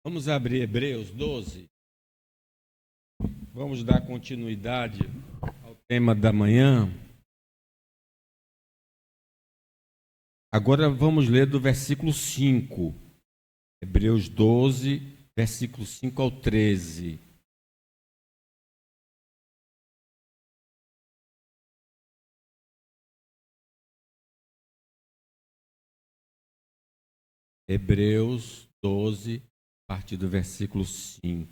Vamos abrir Hebreus 12. Vamos dar continuidade ao tema da manhã. Agora vamos ler do versículo 5. Hebreus 12, versículo 5 ao 13. Hebreus 12, a partir do versículo 5.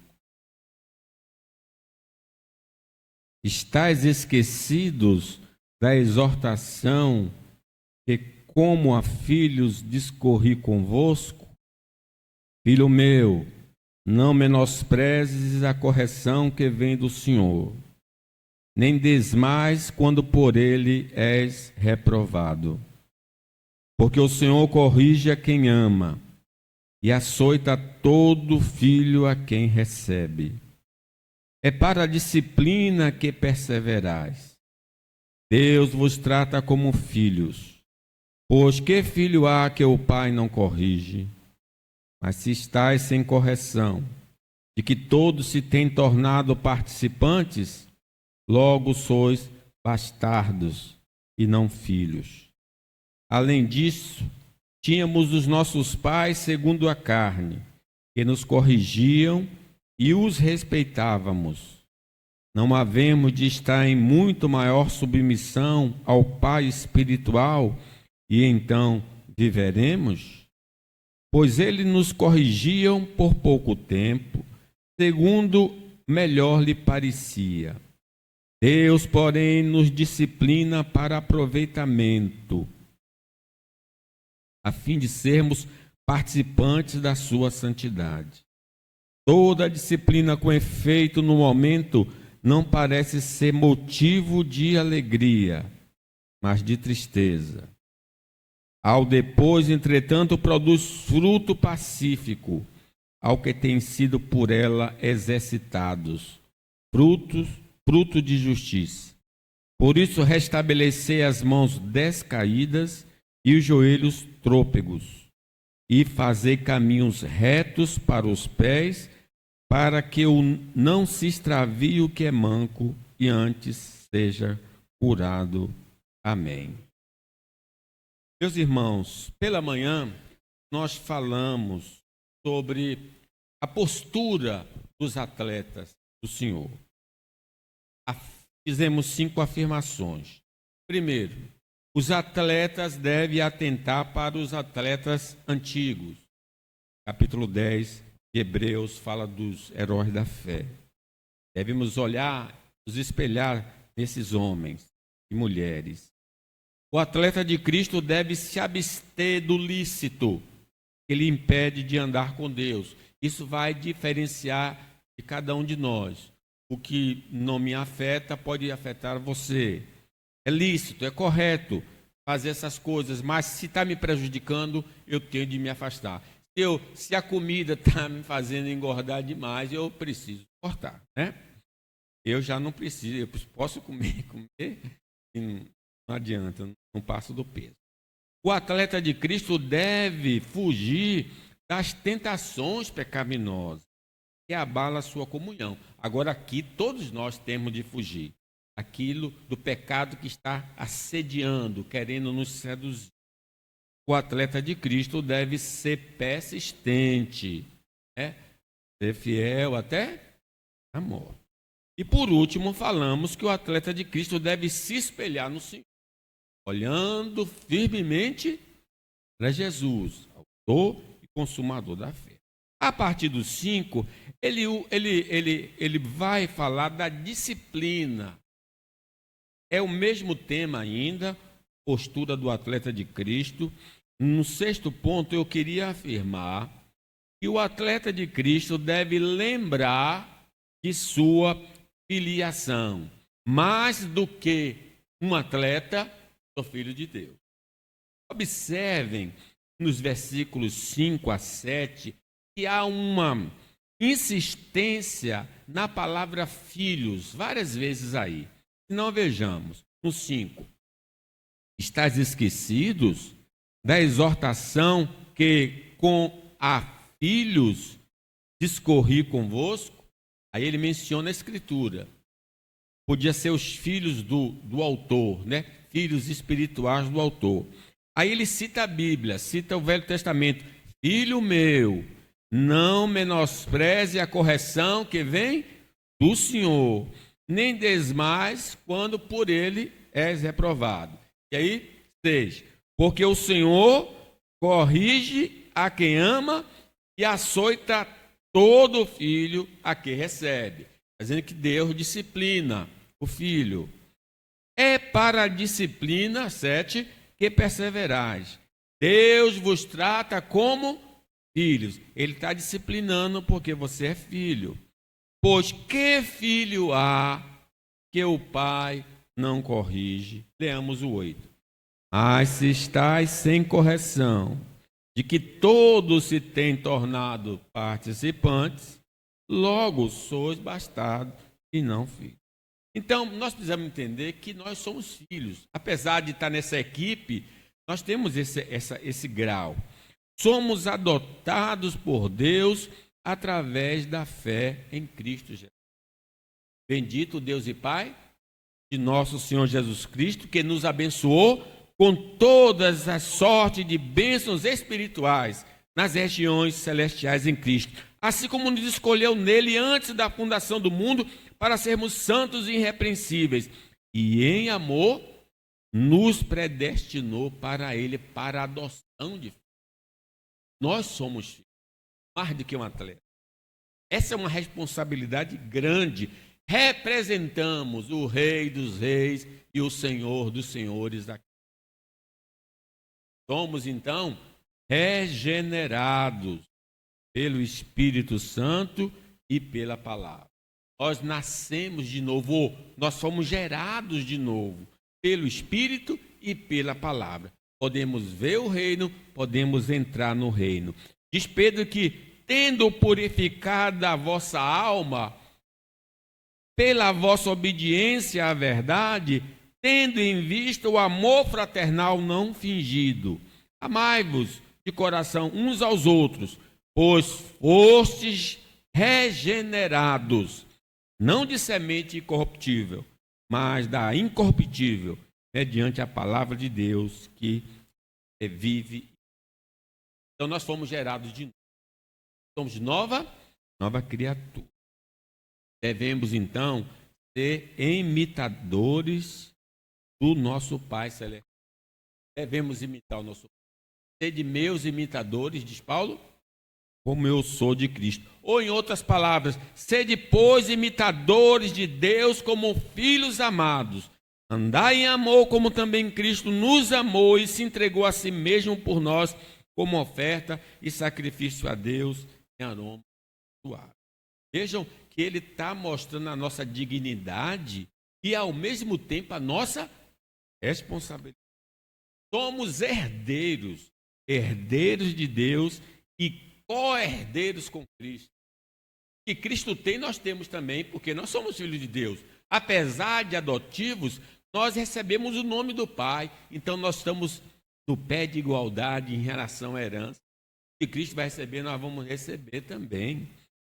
Estais esquecidos da exortação que, como a filhos, discorri convosco? Filho meu, não menosprezes a correção que vem do Senhor, nem desmais quando por ele és reprovado. Porque o Senhor corrige a quem ama e açoita todo filho a quem recebe. É para a disciplina que perseverais. Deus vos trata como filhos. Pois que filho há que o pai não corrige? Mas se estáis sem correção, de que todos se têm tornado participantes, logo sois bastardos e não filhos. Além disso, tínhamos os nossos pais segundo a carne, que nos corrigiam e os respeitávamos. Não havemos de estar em muito maior submissão ao Pai espiritual e então viveremos? Pois eles nos corrigiam por pouco tempo, segundo melhor lhe parecia. Deus, porém, nos disciplina para aproveitamento, a fim de sermos participantes da sua santidade. Toda disciplina com efeito no momento não parece ser motivo de alegria, mas de tristeza. Ao depois, entretanto, produz fruto pacífico ao que tem sido por ela exercitados, fruto de justiça. Por isso, restabelecei as mãos descaídas e os joelhos trôpegos, e fazei caminhos retos para os pés, para que não se extravie o que é manco, e antes seja curado. Amém. Meus irmãos, pela manhã nós falamos sobre a postura dos atletas do Senhor. Fizemos 5 afirmações. Primeiro, os atletas devem atentar para os atletas antigos. Capítulo 10 de Hebreus fala dos heróis da fé. Devemos olhar, nos espelhar nesses homens e mulheres. O atleta de Cristo deve se abster do lícito que lhe impede de andar com Deus. Isso vai diferenciar de cada um de nós. O que não me afeta pode afetar você. É lícito, é correto fazer essas coisas, mas se está me prejudicando, eu tenho de me afastar. Se a comida está me fazendo engordar demais, eu preciso cortar, né? Eu já não preciso, eu posso comer, e não adianta, não passo do peso. O atleta de Cristo deve fugir das tentações pecaminosas que abalam a sua comunhão. Agora aqui todos nós temos de fugir aquilo do pecado que está assediando, querendo nos seduzir. O atleta de Cristo deve ser persistente, né? Ser fiel até a morte. E por último, falamos que o atleta de Cristo deve se espelhar no Senhor, olhando firmemente para Jesus, autor e consumador da fé. A partir do 5, ele vai falar da disciplina. É o mesmo tema ainda, postura do atleta de Cristo. No 6º ponto, eu queria afirmar que o atleta de Cristo deve lembrar de sua filiação, mais do que um atleta, sou filho de Deus. Observem nos versículos 5 a 7 que há uma insistência na palavra filhos, várias vezes aí. Se não, vejamos, no 5. Estais esquecidos da exortação que com a filhos discorri convosco, aí ele menciona a Escritura. Podia ser os filhos do autor, né? Filhos espirituais do autor. Aí ele cita a Bíblia, cita o Velho Testamento. Filho meu, não menospreze a correção que vem do Senhor, nem desmais quando por ele és reprovado. E aí, 6. Porque o Senhor corrige a quem ama e açoita todo filho a quem recebe. Dizendo que Deus disciplina o filho. É para a disciplina, 7, que perseverais. Deus vos trata como filhos. Ele está disciplinando porque você é filho. Pois que filho há que o pai não corrige? Leamos o 8. Mas se estáis sem correção, de que todos se têm tornado participantes, logo sois bastardos e não filhos. Então, nós precisamos entender que nós somos filhos. Apesar de estar nessa equipe, nós temos esse grau. Somos adotados por Deus através da fé em Cristo Jesus. Bendito Deus e Pai de nosso Senhor Jesus Cristo, que nos abençoou com todas as sortes de bênçãos espirituais nas regiões celestiais em Cristo, assim como nos escolheu nele antes da fundação do mundo para sermos santos e irrepreensíveis, e em amor nos predestinou para ele, para a adoção de filhos. Nós somos filhos, mais do que um atleta. Essa é uma responsabilidade grande. Representamos o Rei dos Reis e o Senhor dos Senhores aqui. Somos, então, regenerados pelo Espírito Santo e pela palavra. Nós nascemos de novo, nós fomos gerados de novo pelo Espírito e pela palavra. Podemos ver o reino, podemos entrar no reino. Diz Pedro que, tendo purificado a vossa alma pela vossa obediência à verdade, tendo em vista o amor fraternal não fingido, amai-vos de coração uns aos outros, pois fostes regenerados, não de semente incorruptível, mas da incorruptível, mediante a palavra de Deus que vive. Então nós fomos gerados de novo. Somos nova criatura. Devemos então ser imitadores do nosso Pai Celestial. Devemos imitar o nosso Pai. Ser de meus imitadores, diz Paulo, como eu sou de Cristo. Ou em outras palavras, sede, pois, imitadores de Deus como filhos amados. Andai em amor como também Cristo nos amou e se entregou a si mesmo por nós como oferta e sacrifício a Deus em aroma suave. Vejam que ele está mostrando a nossa dignidade e, ao mesmo tempo, a nossa responsabilidade. Somos herdeiros de Deus e co-herdeiros com Cristo. E Cristo tem, nós temos também, porque nós somos filhos de Deus. Apesar de adotivos, nós recebemos o nome do Pai. Então, nós estamos no pé de igualdade em relação à herança. Que Cristo vai receber, nós vamos receber também.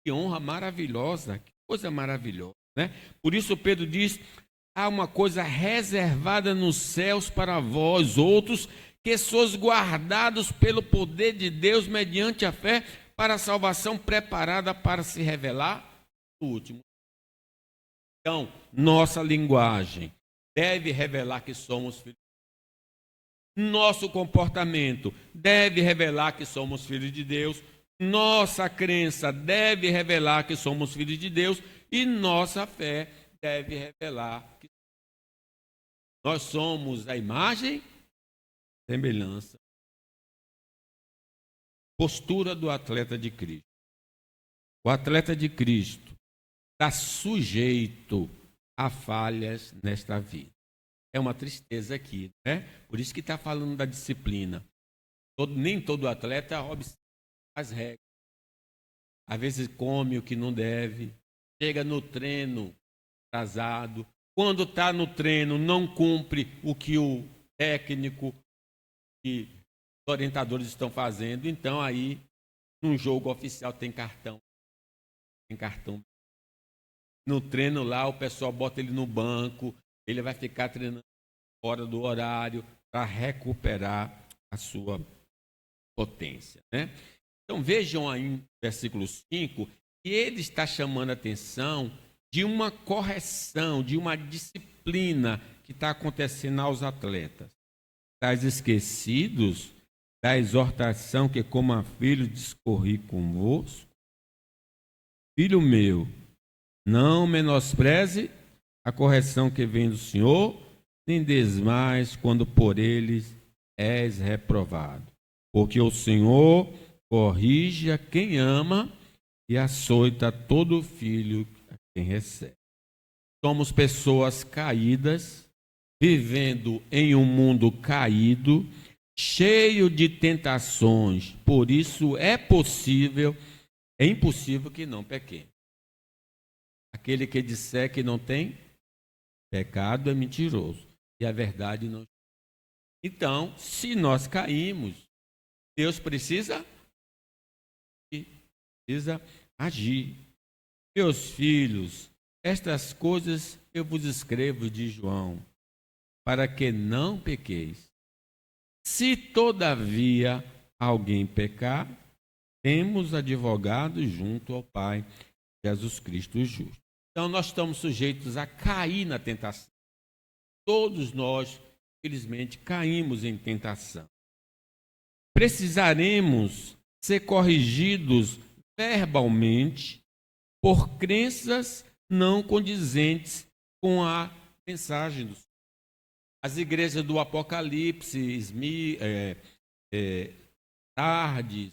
Que honra maravilhosa, que coisa maravilhosa, né? Por isso Pedro diz, há uma coisa reservada nos céus para vós outros, que sois guardados pelo poder de Deus mediante a fé para a salvação preparada para se revelar no último. Então, nossa linguagem deve revelar que somos filhos. Nosso comportamento deve revelar que somos filhos de Deus. Nossa crença deve revelar que somos filhos de Deus e nossa fé deve revelar que nós somos a imagem, semelhança, postura do atleta de Cristo. O atleta de Cristo está sujeito a falhas nesta vida. É uma tristeza aqui, né? Por isso que está falando da disciplina. Nem todo atleta observa as regras. Às vezes come o que não deve, chega no treino atrasado. Quando está no treino, não cumpre o que o técnico e os orientadores estão fazendo. Então, aí, num jogo oficial tem cartão. tem cartão. No treino lá, o pessoal bota ele no banco, ele vai ficar treinando fora do horário para recuperar a sua potência, né? Então vejam aí no versículo 5, que ele está chamando a atenção de uma correção, de uma disciplina que está acontecendo aos atletas. Estais esquecidos da exortação que, como a filho, discorri convosco? Filho meu, não menospreze a correção que vem do Senhor, nem desmais quando por eles és reprovado. Porque o Senhor corrige a quem ama e açoita todo filho a quem recebe. Somos pessoas caídas, vivendo em um mundo caído, cheio de tentações. Por isso é impossível que não pequemos. Aquele que disser que não tem pecado é mentiroso, e a verdade não. Então, se nós caímos, Deus precisa agir. Meus filhos, estas coisas eu vos escrevo, de João, para que não pequeis. Se todavia alguém pecar, temos advogado junto ao Pai, Jesus Cristo justo. Então nós estamos sujeitos a cair na tentação. Todos nós, infelizmente, caímos em tentação. Precisaremos ser corrigidos verbalmente por crenças não condizentes com a mensagem do Senhor. As igrejas do Apocalipse, Sardes,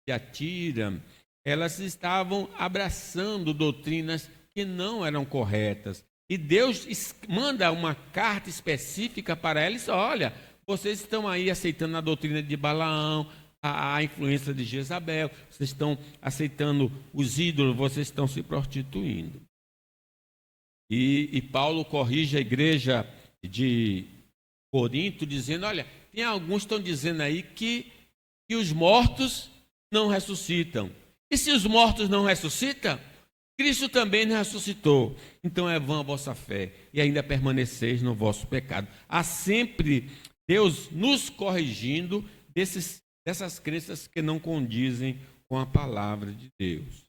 Tiatira, elas estavam abraçando doutrinas que não eram corretas. E Deus manda uma carta específica para eles: olha, vocês estão aí aceitando a doutrina de Balaão, a influência de Jezabel, vocês estão aceitando os ídolos, vocês estão se prostituindo. E Paulo corrige a igreja de Corinto, dizendo: olha, tem alguns que estão dizendo aí que os mortos não ressuscitam. E se os mortos não ressuscitam, Cristo também não ressuscitou. Então é vã a vossa fé, e ainda permaneceis no vosso pecado. Há sempre Deus nos corrigindo dessas crenças que não condizem com a palavra de Deus.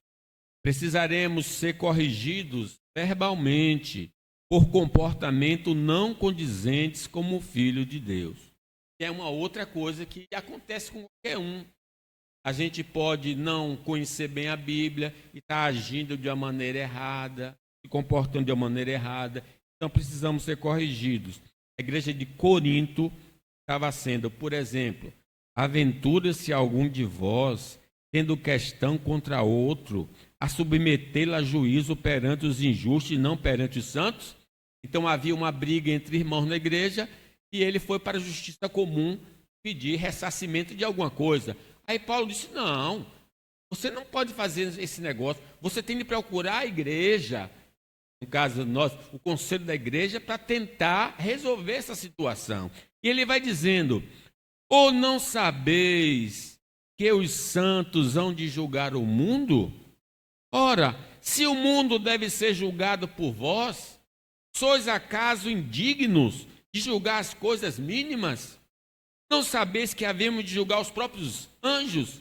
Precisaremos ser corrigidos verbalmente por comportamento não condizentes como filho de Deus. É uma outra coisa que acontece com qualquer um. A gente pode não conhecer bem a Bíblia e estar agindo de uma maneira errada, se comportando de uma maneira errada. Então precisamos ser corrigidos. A igreja de Corinto estava sendo, por exemplo: aventura-se algum de vós, tendo questão contra outro, a submetê-lo a juízo perante os injustos e não perante os santos? Então havia uma briga entre irmãos na igreja e ele foi para a justiça comum pedir ressarcimento de alguma coisa. Aí Paulo disse: não, você não pode fazer esse negócio, você tem de procurar a igreja, no caso nós, o conselho da igreja, para tentar resolver essa situação. E ele vai dizendo: ou não sabeis que os santos hão de julgar o mundo? Ora, se o mundo deve ser julgado por vós, sois acaso indignos de julgar as coisas mínimas? Não sabeis que havemos de julgar os próprios anjos?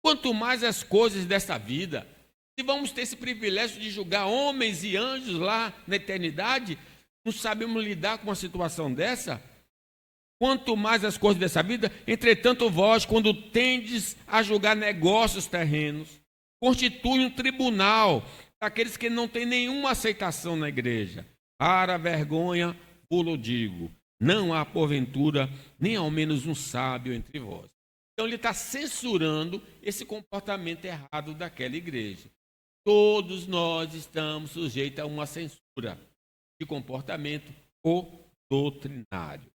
Quanto mais as coisas desta vida. Se vamos ter esse privilégio de julgar homens e anjos lá na eternidade, não sabemos lidar com uma situação dessa? Quanto mais as coisas dessa vida. Entretanto vós, quando tendes a julgar negócios terrenos, constitui um tribunal daqueles que não têm nenhuma aceitação na igreja. Para a vergonha, vos digo, não há porventura nem ao menos um sábio entre vós. Então ele está censurando esse comportamento errado daquela igreja. Todos nós estamos sujeitos a uma censura de comportamento ou doutrinário.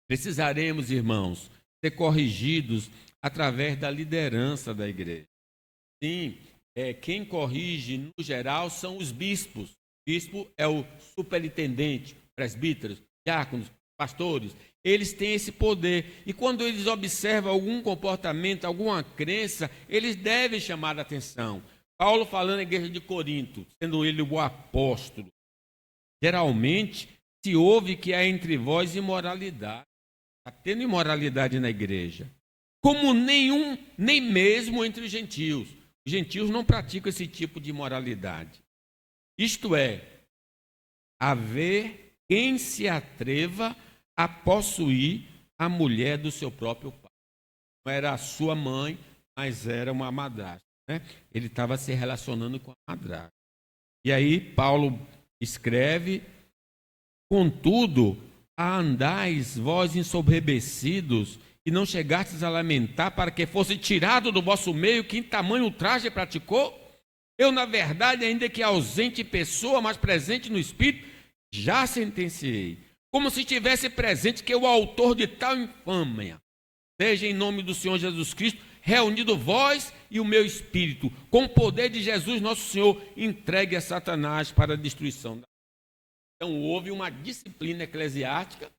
Precisaremos, irmãos, ser corrigidos através da liderança da igreja. Sim, quem corrige, no geral, são os bispos. O bispo é o superintendente, presbíteros, diáconos, pastores. Eles têm esse poder. E quando eles observam algum comportamento, alguma crença, eles devem chamar a atenção. Paulo falando na igreja de Corinto, sendo ele o apóstolo. Geralmente se ouve que há entre vós imoralidade. Está tendo imoralidade na igreja. Como nem mesmo entre os gentios. Os gentios não praticam esse tipo de imoralidade. Isto é, haver quem se atreva a possuir a mulher do seu próprio pai. Não era a sua mãe, mas era uma madrasta, né? Ele estava se relacionando com a madrasta. E aí Paulo escreve: contudo, andais vós ensoberbecidos, e não chegastes a lamentar para que fosse tirado do vosso meio quem tamanho ultraje praticou? Eu, na verdade, ainda que ausente em pessoa, mas presente no espírito, já sentenciei, como se estivesse presente, que o autor de tal infâmia seja, em nome do Senhor Jesus Cristo, reunido vós e o meu espírito, com o poder de Jesus nosso Senhor, entregue a Satanás para a destruição. Então houve uma disciplina eclesiástica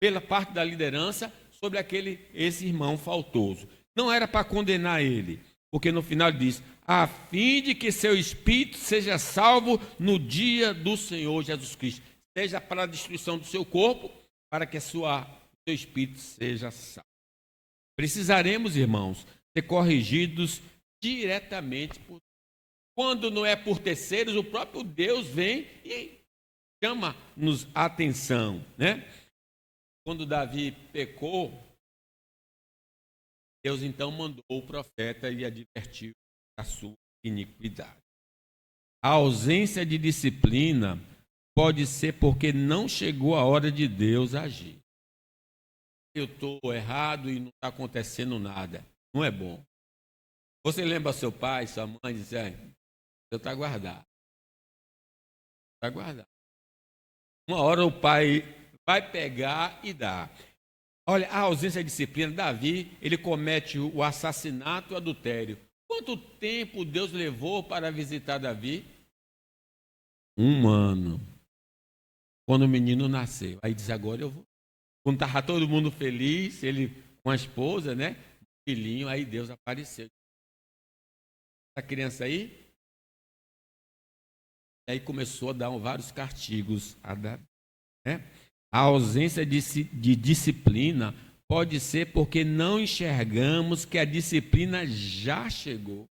pela parte da liderança sobre esse irmão faltoso. Não era para condenar ele, porque no final diz: a fim de que seu espírito seja salvo no dia do Senhor Jesus Cristo. Seja para a destruição do seu corpo, para que seu espírito seja salvo. Precisaremos, irmãos, ser corrigidos diretamente. Quando não é por terceiros, o próprio Deus vem e chama-nos a atenção, né? Quando Davi pecou, Deus então mandou o profeta e advertiu da sua iniquidade. A ausência de disciplina pode ser porque não chegou a hora de Deus agir. Eu estou errado e não está acontecendo nada. Não é bom. Você lembra seu pai, sua mãe, dizendo: Deus está guardado. Está guardado. Uma hora o pai vai pegar e dar. Olha, a ausência de disciplina. Davi, ele comete o assassinato e o adultério. Quanto tempo Deus levou para visitar Davi? 1 ano. Quando o menino nasceu. Aí diz: agora eu vou. Quando estava todo mundo feliz, ele com a esposa, né? Filhinho, aí Deus apareceu. Essa criança aí? Aí começou a dar vários castigos a Davi, né? A ausência de disciplina pode ser porque não enxergamos que a disciplina já chegou.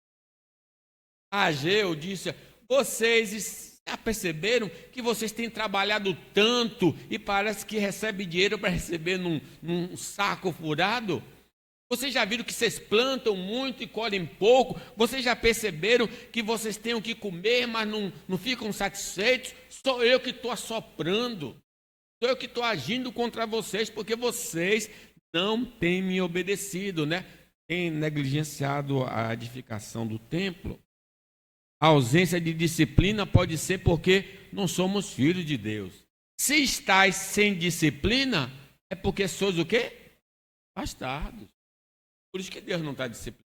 Ageu disse: vocês já perceberam que vocês têm trabalhado tanto e parece que recebe dinheiro para receber num saco furado? Vocês já viram que vocês plantam muito e colhem pouco? Vocês já perceberam que vocês têm o que comer, mas não ficam satisfeitos? Sou eu que estou assoprando. Sou eu que estou agindo contra vocês, porque vocês não têm me obedecido, né? Têm negligenciado a edificação do templo. A ausência de disciplina pode ser porque não somos filhos de Deus. Se estáis sem disciplina, é porque sois o quê? Bastardos. Por isso que Deus não está disciplinando,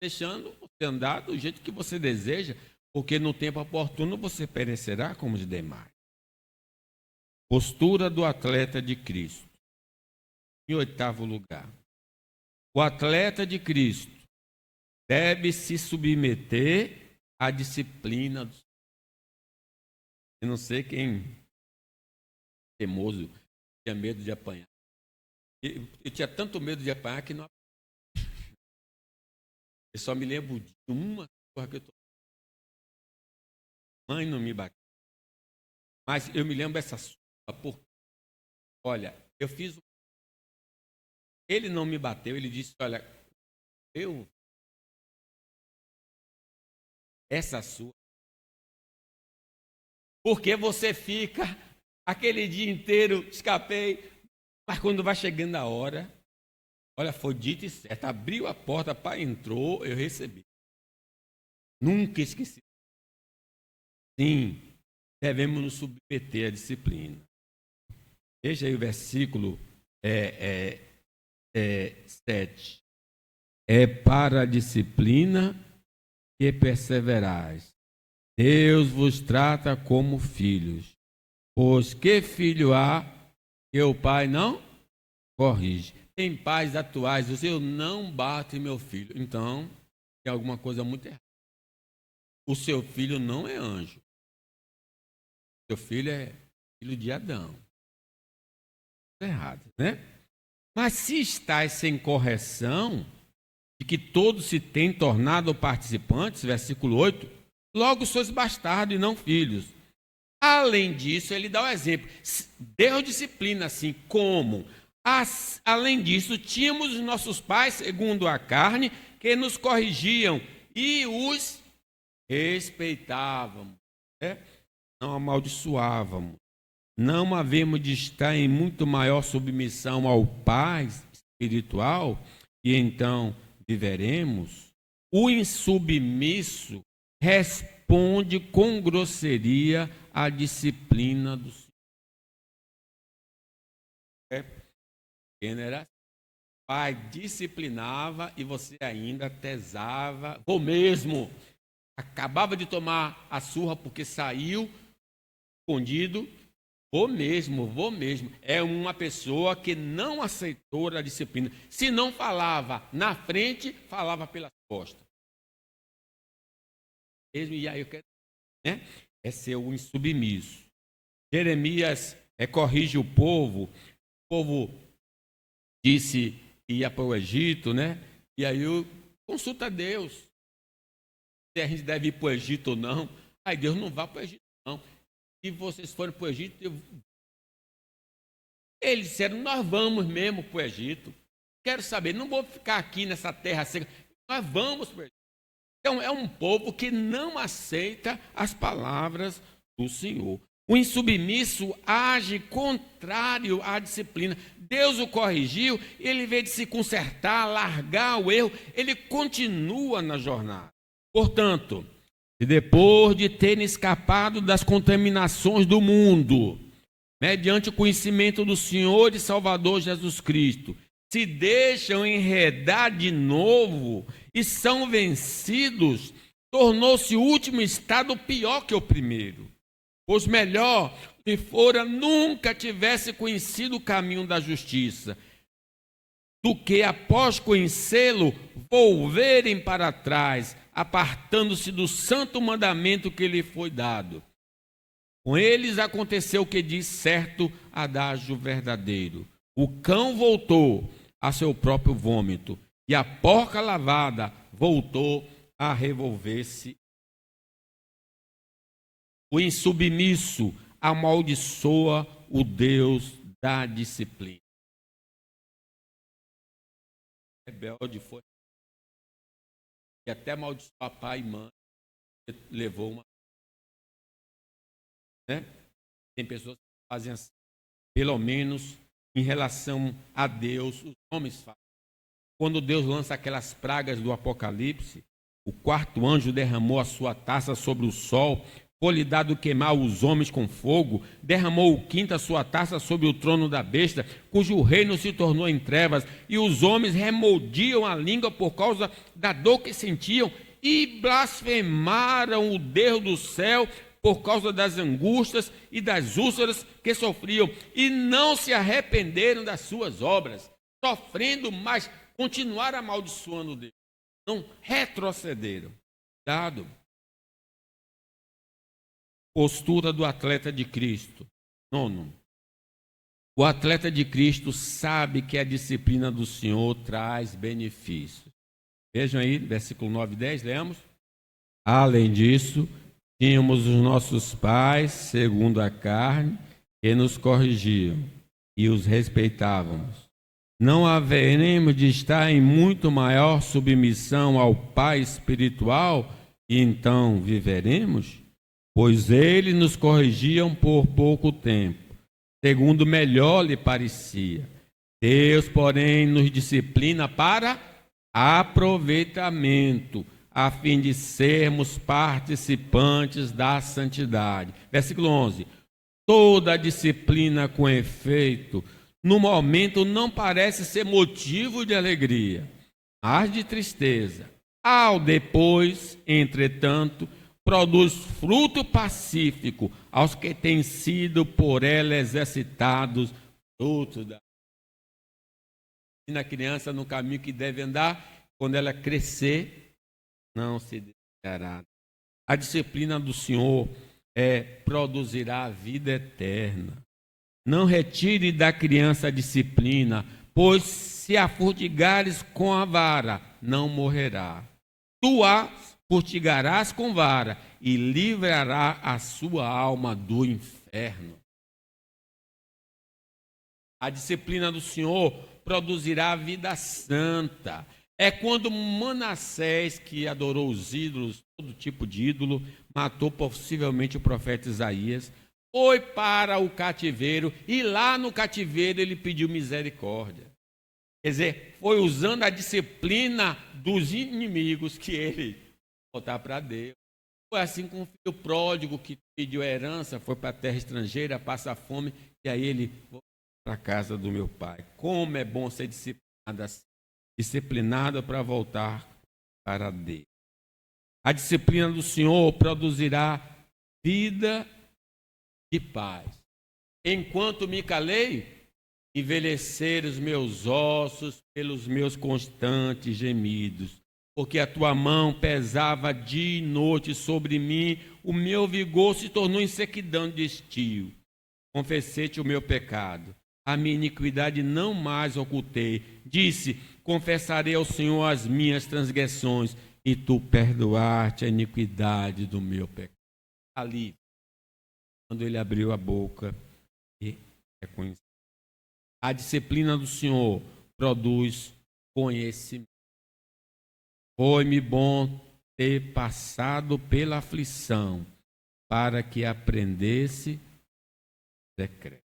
deixando você andar do jeito que você deseja, porque no tempo oportuno você perecerá como os demais. Postura do atleta de Cristo. Em 8º lugar, o atleta de Cristo deve se submeter à disciplina do Senhor. Eu não sei quem é teimoso, tinha medo de apanhar. Eu tinha tanto medo de apanhar que não apanhei. Eu só me lembro de uma coisa que eu estou. Mãe não me bateu. Mas eu me lembro dessa sua, porque, olha, eu fiz. Ele não me bateu, ele disse: olha, essa sua. Porque você fica aquele dia inteiro, escapei, mas quando vai chegando a hora, olha, foi dito e certo, abriu a porta, pai entrou, eu recebi. Nunca esqueci. Sim, devemos nos submeter à disciplina. Veja aí o versículo 7. É para a disciplina que perseverais. Deus vos trata como filhos. Pois que filho há que o pai não corrige? Em pais atuais, eu não bato em meu filho. Então, tem alguma coisa muito errada. o seu filho não é anjo. Seu filho é filho de Adão. Errado, né? Mas se estáis sem correção, de que todos se têm tornado participantes, versículo 8, logo sois bastardos e não filhos. Além disso, ele dá o exemplo. Deus disciplina assim, como? Além disso, tínhamos os nossos pais, segundo a carne, que nos corrigiam e os respeitávamos, né? Não amaldiçoávamos. Não havemos de estar em muito maior submissão ao Pai espiritual, e então viveremos. O insubmisso responde com grosseria à disciplina do Senhor. Era assim. O pai disciplinava e você ainda tesava. Vou mesmo. Acabava de tomar a surra porque saiu escondido. Vou mesmo. É uma pessoa que não aceitou a disciplina. Se não falava na frente, falava pelas costas. E aí eu quero, né? É ser um insubmisso. Jeremias corrige o povo. O povo disse que ia para o Egito, né? E aí eu consulta a Deus se a gente deve ir para o Egito ou não. Aí Deus não vai para o Egito, não. Se vocês forem para o Egito, eles disseram, nós vamos mesmo para o Egito. Quero saber, não vou ficar aqui nessa terra seca. Nós vamos para o Egito. Então, é um povo que não aceita as palavras do Senhor. O insubmisso age contrário à disciplina. Deus o corrigiu, ele, em vez de se consertar, largar o erro, ele continua na jornada. Portanto, depois de terem escapado das contaminações do mundo, mediante o conhecimento do Senhor e Salvador Jesus Cristo, se deixam enredar de novo e são vencidos, tornou-se o último estado pior que o primeiro. Pois melhor se fora nunca tivesse conhecido o caminho da justiça, do que após conhecê-lo, volverem para trás, apartando-se do santo mandamento que lhe foi dado. Com eles aconteceu o que diz certo adágio verdadeiro. O cão voltou a seu próprio vômito, e a porca lavada voltou a revolver-se. O insubmisso amaldiçoa o Deus da disciplina. O rebelde foi e até amaldiçoar papai e mãe, levou uma. Né? Tem pessoas que fazem assim, pelo menos em relação a Deus, os homens fazem. Quando Deus lança aquelas pragas do Apocalipse, o quarto anjo derramou a sua taça sobre o sol, foi-lhe dado queimar os homens com fogo, derramou o quinto a sua taça sobre o trono da besta, cujo reino se tornou em trevas, e os homens remordiam a língua por causa da dor que sentiam, e blasfemaram o Deus do céu por causa das angústias e das úlceras que sofriam, e não se arrependeram das suas obras, sofrendo, mas continuaram amaldiçoando Deus, não retrocederam. Dado. Postura do atleta de Cristo. Nono, o atleta de Cristo sabe que a disciplina do Senhor traz benefícios. Vejam aí, versículo 9 e 10, lemos. Além disso, tínhamos os nossos pais, segundo a carne, que nos corrigiam e os respeitávamos. Não haveremos de estar em muito maior submissão ao Pai espiritual e então viveremos? Pois eles nos corrigiam por pouco tempo, segundo melhor lhe parecia. Deus, porém, nos disciplina para aproveitamento, a fim de sermos participantes da santidade. Versículo 11. Toda disciplina com efeito, no momento não parece ser motivo de alegria, mas de tristeza. Ao depois, entretanto, produz fruto pacífico aos que têm sido por ela exercitados fruto da. Ensina a criança no caminho que deve andar, quando ela crescer, não se desviará. A disciplina do Senhor produzirá a vida eterna. Não retire da criança a disciplina, pois se a furtigares com a vara, não morrerá. Tu a furtigarás com vara e livrará a sua alma do inferno. A disciplina do Senhor produzirá a vida santa. É quando Manassés, que adorou os ídolos, todo tipo de ídolo, matou possivelmente o profeta Isaías, foi para o cativeiro e lá no cativeiro ele pediu misericórdia. Quer dizer, foi usando a disciplina dos inimigos que ele voltar para Deus. Foi assim com o filho pródigo que pediu a herança, foi para a terra estrangeira, passa fome, e aí ele voltou para a casa do meu pai. Como é bom ser disciplinado assim, disciplinado para voltar para Deus. A disciplina do Senhor produzirá vida de paz. Enquanto me calei, envelheceram os meus ossos pelos meus constantes gemidos, porque a tua mão pesava dia e noite sobre mim, o meu vigor se tornou em sequidão de estio. Confessei-te o meu pecado, a minha iniquidade não mais ocultei. Disse, confessarei ao Senhor as minhas transgressões, e tu perdoaste a iniquidade do meu pecado. Ali, quando ele abriu a boca e reconheceu. A disciplina do Senhor produz conhecimento. Foi-me bom ter passado pela aflição, para que aprendesse o decreto.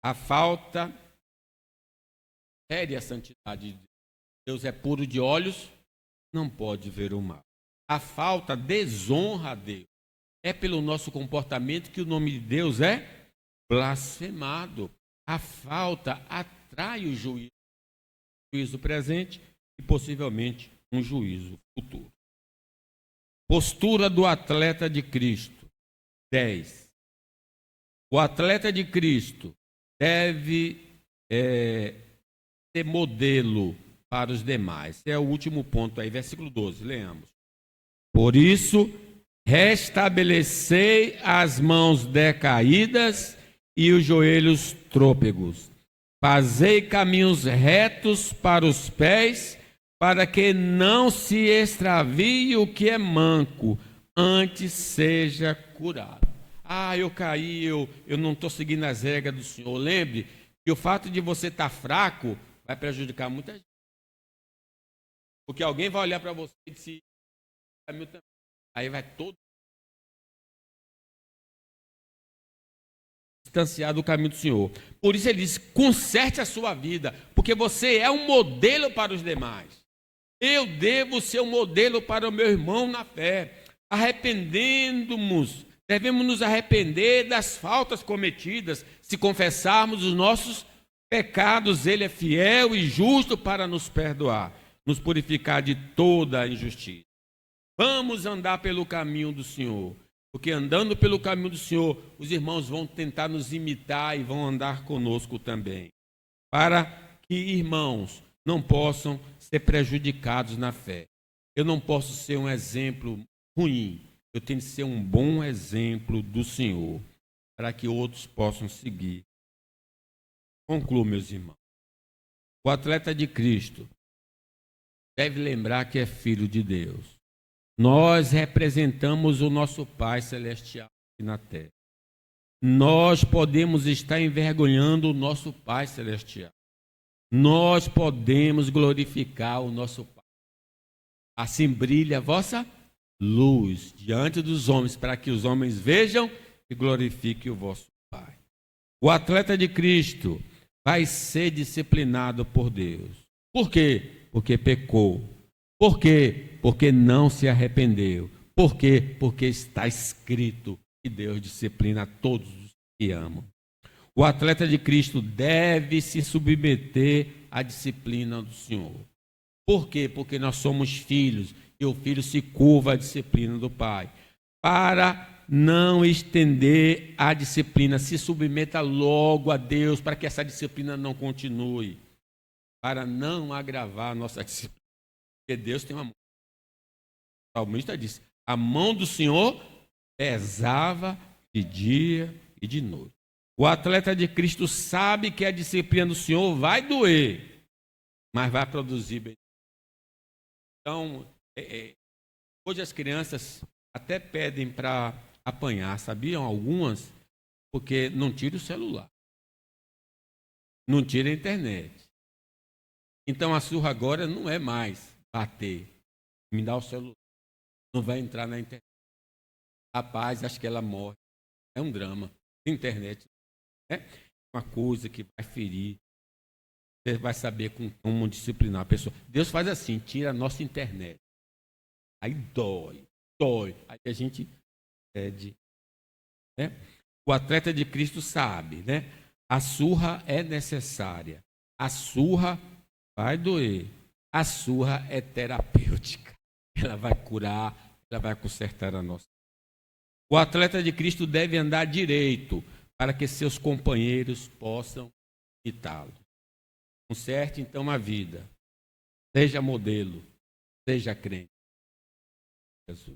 A falta fere a santidade de Deus. Deus é puro de olhos, não pode ver o mal. A falta desonra a Deus. É pelo nosso comportamento que o nome de Deus é blasfemado. A falta atrai o juízo presente e possivelmente um juízo futuro. Postura do atleta de Cristo. 10. O atleta de Cristo deve ser modelo para os demais. Esse é o último ponto aí, versículo 12, leamos. Por isso, restabelecei as mãos decaídas e os joelhos trôpegos. Fazei caminhos retos para os pés, para que não se extravie o que é manco, antes seja curado. Eu caí, eu não estou seguindo as regras do Senhor. Lembre que o fato de você estar fraco vai prejudicar muita gente. Porque alguém vai olhar para você e dizer, aí vai todo distanciar do caminho do Senhor. Por isso ele diz, conserte a sua vida, porque você é um modelo para os demais. Eu devo ser um modelo para o meu irmão na fé. Devemos nos arrepender das faltas cometidas. Se confessarmos os nossos pecados, ele é fiel e justo para nos perdoar, nos purificar de toda a injustiça. Vamos andar pelo caminho do Senhor, porque andando pelo caminho do Senhor, os irmãos vão tentar nos imitar e vão andar conosco também, para que irmãos não possam ser prejudicados na fé. Eu não posso ser um exemplo ruim, eu tenho que ser um bom exemplo do Senhor, para que outros possam seguir. Concluo, meus irmãos. O atleta de Cristo deve lembrar que é filho de Deus. Nós representamos o nosso Pai Celestial aqui na terra. Nós podemos estar envergonhando o nosso Pai Celestial. Nós podemos glorificar o nosso Pai. Assim brilha a vossa luz diante dos homens, para que os homens vejam e glorifiquem o vosso Pai. O atleta de Cristo vai ser disciplinado por Deus. Por quê? Porque pecou. Por quê? Porque não se arrependeu. Por quê? Porque está escrito que Deus disciplina a todos os que amam. O atleta de Cristo deve se submeter à disciplina do Senhor. Por quê? Porque nós somos filhos e o filho se curva à disciplina do Pai. Para não estender a disciplina, se submeta logo a Deus para que essa disciplina não continue. Para não agravar a nossa disciplina. Porque Deus tem um amor. O salmista disse, A mão do Senhor pesava de dia e de noite. O atleta de Cristo sabe que a disciplina do Senhor vai doer, mas vai produzir bem. Então, hoje as crianças até pedem para apanhar, sabiam? Algumas, porque não tira o celular, não tira a internet. Então a surra agora não é mais bater, me dá o celular, não vai entrar na internet. Rapaz, acho que ela morre. É um drama. Internet é uma coisa que vai ferir. Você vai saber como disciplinar a pessoa. Deus faz assim, tira a nossa internet. Aí dói. Aí a gente pede. Né? O atleta de Cristo sabe, né? A surra é necessária. A surra vai doer. A surra é terapêutica. Ela vai curar, ela vai consertar a nossa. O atleta de Cristo deve andar direito para que seus companheiros possam imitá-lo. Conserte então a vida. Seja modelo, seja crente. Jesus.